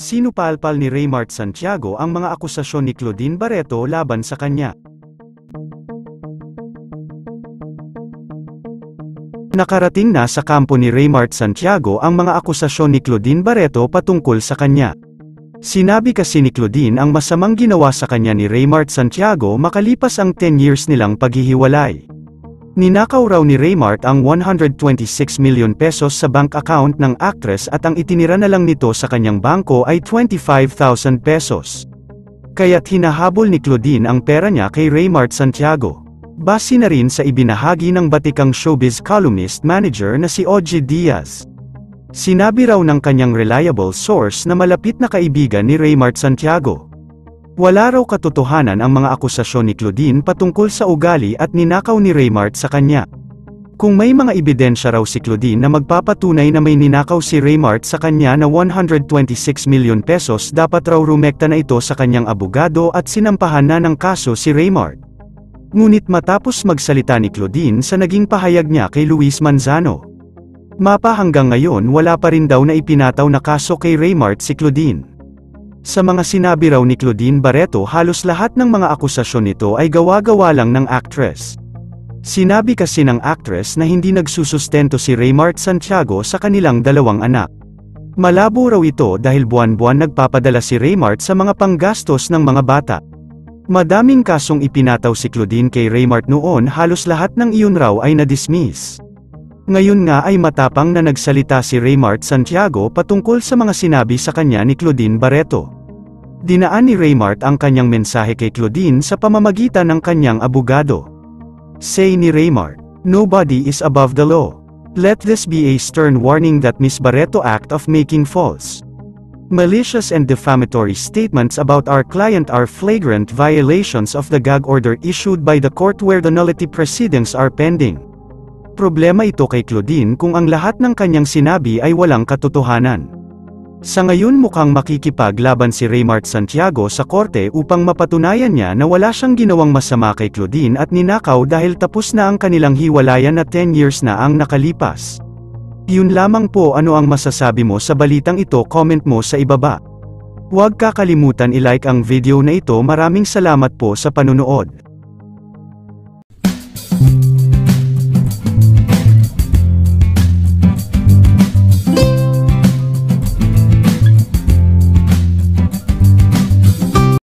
Sinupalpal ni Raymart Santiago ang mga akusasyon ni Claudine Barreto laban sa kanya. Nakarating na sa kampo ni Raymart Santiago ang mga akusasyon ni Claudine Barreto patungkol sa kanya. Sinabi kasi ni Claudine ang masamang ginawa sa kanya ni Raymart Santiago makalipas ang 10 years nilang paghihiwalay. Ninakaw raw ni Raymart ang 126 million pesos sa bank account ng actress at ang itinira na lang nito sa kanyang bangko ay 25,000 pesos. Kaya't hinahabol ni Claudine ang pera niya kay Raymart Santiago. Base na rin sa ibinahagi ng batikang showbiz columnist manager na si Ogie Diaz. Sinabi raw ng kanyang reliable source na malapit na kaibigan ni Raymart Santiago. Wala raw katotohanan ang mga akusasyon ni Claudine patungkol sa ugali at ninakaw ni Raymart sa kanya. Kung may mga ebidensya raw si Claudine na magpapatunay na may ninakaw si Raymart sa kanya na 126 million pesos, dapat raw rumekta na ito sa kanyang abogado at sinampahan na ng kaso si Raymart. Ngunit matapos magsalita ni Claudine sa naging pahayag niya kay Luis Manzano, mapa hanggang ngayon wala pa rin daw na ipinataw na kaso kay Raymart si Claudine. Sa mga sinabi raw ni Claudine Barreto, halos lahat ng mga akusasyon nito ay gawa-gawa lang ng actress. Sinabi kasi ng actress na hindi nagsusustento si Raymart Santiago sa kanilang dalawang anak. Malabo raw ito dahil buwan-buwan nagpapadala si Raymart sa mga panggastos ng mga bata. Madaming kasong ipinataw si Claudine kay Raymart noon, halos lahat ng iyon raw ay na-dismiss. Ngayon nga ay matapang na nagsalita si Raymart Santiago patungkol sa mga sinabi sa kanya ni Claudine Barreto. Dinaan ni Raymart ang kanyang mensahe kay Claudine sa pamamagitan ng kanyang abogado. Say ni Raymart, "Nobody is above the law. Let this be a stern warning that Ms. Barreto act of making false, malicious and defamatory statements about our client are flagrant violations of the gag order issued by the court where the nullity proceedings are pending." Problema ito kay Claudine kung ang lahat ng kanyang sinabi ay walang katotohanan. Sa ngayon mukhang makikipaglaban si Raymart Santiago sa korte upang mapatunayan niya na wala siyang ginawang masama kay Claudine at ninakaw dahil tapos na ang kanilang hiwalayan na 10 years na ang nakalipas. Yun lamang po, ano ang masasabi mo sa balitang ito? Comment mo sa ibaba. Huwag kakalimutan i-like ang video na ito. Maraming salamat po sa panunood.